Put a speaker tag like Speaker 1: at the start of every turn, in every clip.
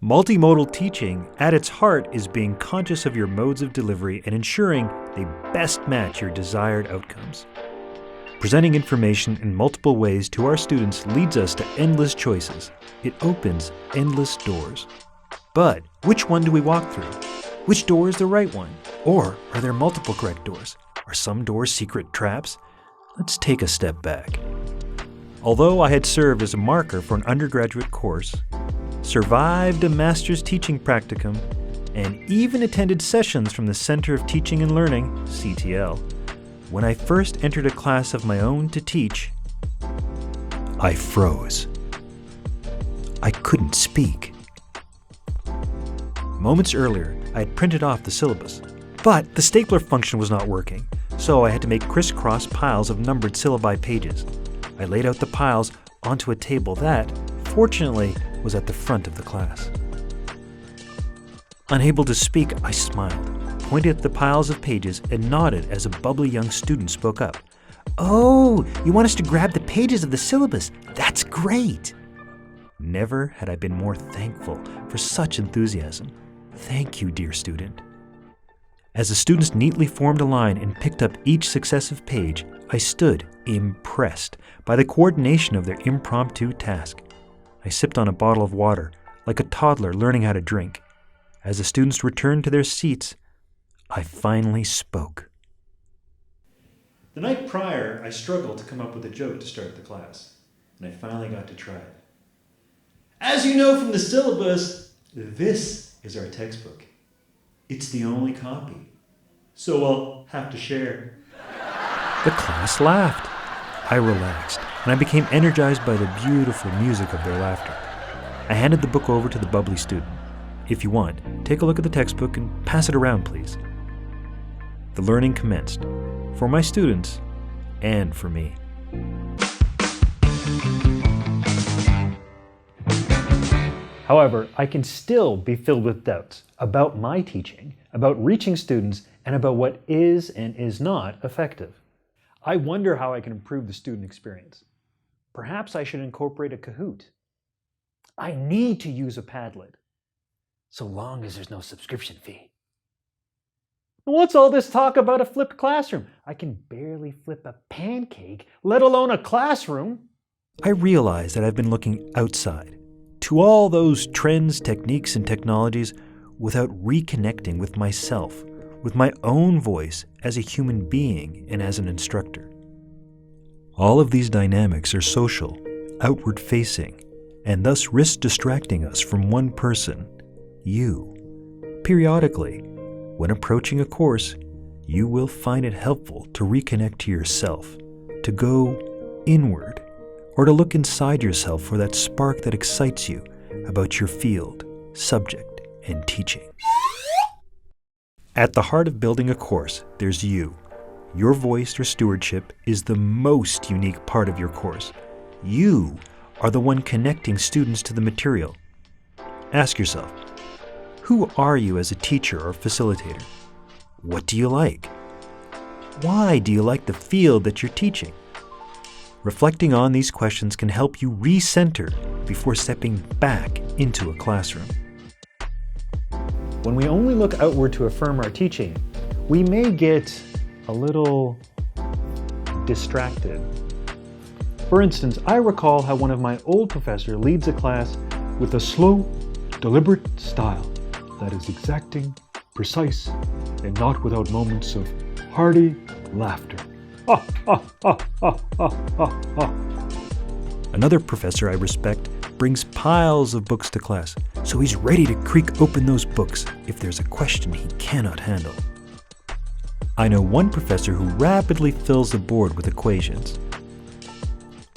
Speaker 1: Multimodal teaching, at its heart, is being conscious of your modes of delivery and ensuring they best match your desired outcomes. Presenting information in multiple ways to our students leads us to endless choices. It opens endless doors. But which one do we walk through? Which door is the right one? Or are there multiple correct doors? Are some doors secret traps? Let's take a step back. Although I had served as a marker for an undergraduate course, survived a master's teaching practicum, and even attended sessions from the Center of Teaching and Learning, CTL, when I first entered a class of my own to teach, I froze. I couldn't speak. Moments earlier, I had printed off the syllabus, but the stapler function was not working, so I had to make crisscross piles of numbered syllabi pages. I laid out the piles onto a table that, fortunately, was at the front of the class. Unable to speak, I smiled, pointed at the piles of pages, and nodded as a bubbly young student spoke up. "Oh, you want us to grab the pages of the syllabus? That's great!" Never had I been more thankful for such enthusiasm. Thank you, dear student. As the students neatly formed a line and picked up each successive page, I stood impressed by the coordination of their impromptu task. I sipped on a bottle of water, like a toddler learning how to drink. As the students returned to their seats, I finally spoke. The night prior, I struggled to come up with a joke to start the class, and I finally got to try it. As you know from the syllabus, this is our textbook. It's the only copy, so I'll have to share. The class laughed. I relaxed, and I became energized by the beautiful music of their laughter. I handed the book over to the bubbly student. If you want, take a look at the textbook and pass it around, please. The learning commenced, for my students and for me. However, I can still be filled with doubts about my teaching, about reaching students, and about what is and is not effective. I wonder how I can improve the student experience. Perhaps I should incorporate a Kahoot. I need to use a Padlet, so long as there's no subscription fee. What's all this talk about a flipped classroom? I can barely flip a pancake, let alone a classroom. I realize that I've been looking outside to all those trends, techniques, and technologies without reconnecting with myself, with my own voice as a human being and as an instructor. All of these dynamics are social, outward-facing, and thus risk distracting us from one person, you. Periodically, when approaching a course, you will find it helpful to reconnect to yourself, to go inward, or to look inside yourself for that spark that excites you about your field, subject, and teaching. At the heart of building a course, there's you. Your voice or stewardship is the most unique part of your course. You are the one connecting students to the material. Ask yourself, who are you as a teacher or facilitator? What do you like? Why do you like the field that you're teaching? Reflecting on these questions can help you recenter before stepping back into a classroom. When we only look outward to affirm our teaching, we may get a little distracted. For instance, I recall how one of my old professors leads a class with a slow, deliberate style that is exacting, precise, and not without moments of hearty laughter. Another professor I respect brings piles of books to class, so he's ready to creak open those books if there's a question he cannot handle. I know one professor who rapidly fills the board with equations,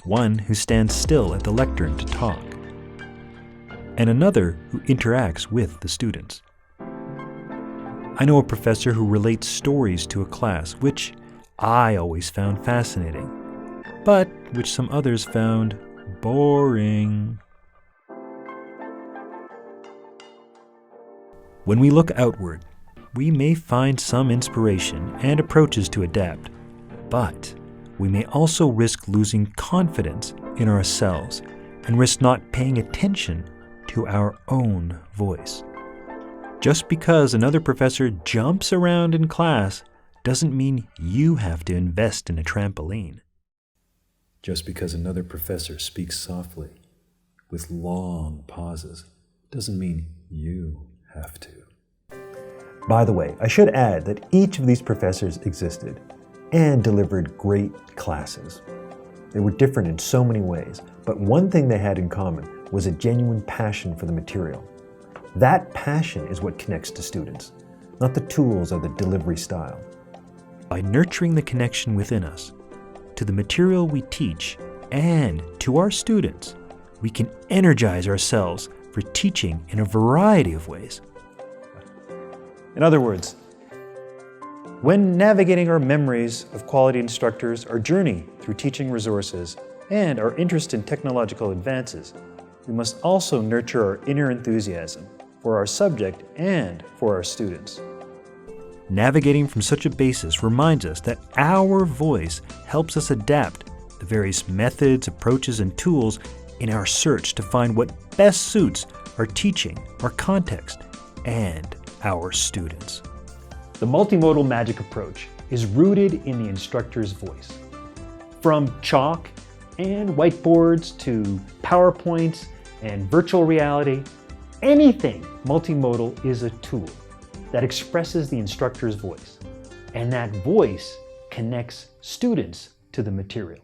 Speaker 1: one who stands still at the lectern to talk, and another who interacts with the students. I know a professor who relates stories to a class, which I always found fascinating, but which some others found boring. When we look outward, we may find some inspiration and approaches to adapt, but we may also risk losing confidence in ourselves and risk not paying attention to our own voice. Just because another professor jumps around in class doesn't mean you have to invest in a trampoline. Just because another professor speaks softly, with long pauses, doesn't mean you have to. By the way, I should add that each of these professors existed and delivered great classes. They were different in so many ways, but one thing they had in common was a genuine passion for the material. That passion is what connects to students, not the tools or the delivery style. By nurturing the connection within us, to the material we teach, and to our students, we can energize ourselves for teaching in a variety of ways. In other words, when navigating our memories of quality instructors, our journey through teaching resources, and our interest in technological advances, we must also nurture our inner enthusiasm for our subject and for our students. Navigating from such a basis reminds us that our voice helps us adapt the various methods, approaches, and tools in our search to find what best suits our teaching, our context, and our students. The multimodal magic approach is rooted in the instructor's voice. From chalk and whiteboards to PowerPoints and virtual reality, anything multimodal is a tool that expresses the instructor's voice, and that voice connects students to the material.